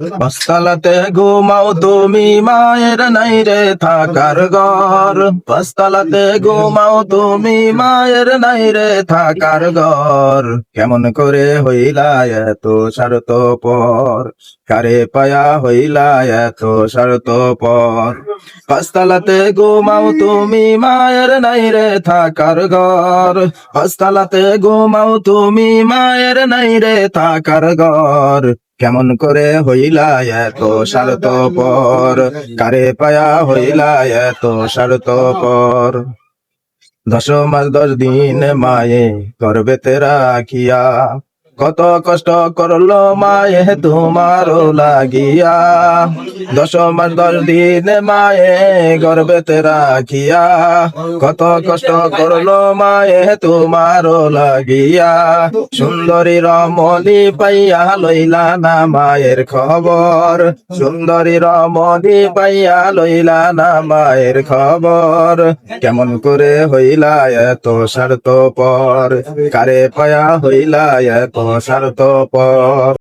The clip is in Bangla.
পাঁচতলাতে ঘুমাও তুমি, মায়ের নাই রে থাকার ঘর। পাঁচতলাতে ঘুমাও তুমি, মায়ের নাই রে থাকার ঘর। কেমন করে হইলা এত স্বার্থপর, কারে পায়া হইলা এত স্বার্থপর। পাঁচতলাতে ঘুমাও তুমি, মায়ের নাই রে থাকার ঘর। পাঁচতলাতে ঘুমাও তুমি, মায়ের নাই রে থাকার ঘর। কেমন করে হইলা এত স্বার্থপর, কারে পায়া হইলা এত স্বার্থপর। 10 মাস 10 দিন মায়ে গর্ভেতে রাখিয়া, কত কষ্ট করলো মায়ে তোমারও লাগিয়া। 10 মাস 10 দিন মায়ে গর্ভেতে রাখিয়া, কত কষ্ট করলো মায়ে তোমারও লাগিয়া। সুন্দরী রমণী পাইয়া লইলা না মায়ের খবর, সুন্দরী রমণী পাইয়া লইলা না মায়ের খবর। কেমন করে হইলা এত স্বার্থপর, কারে পায়া হইলা এত স্বার্থপর।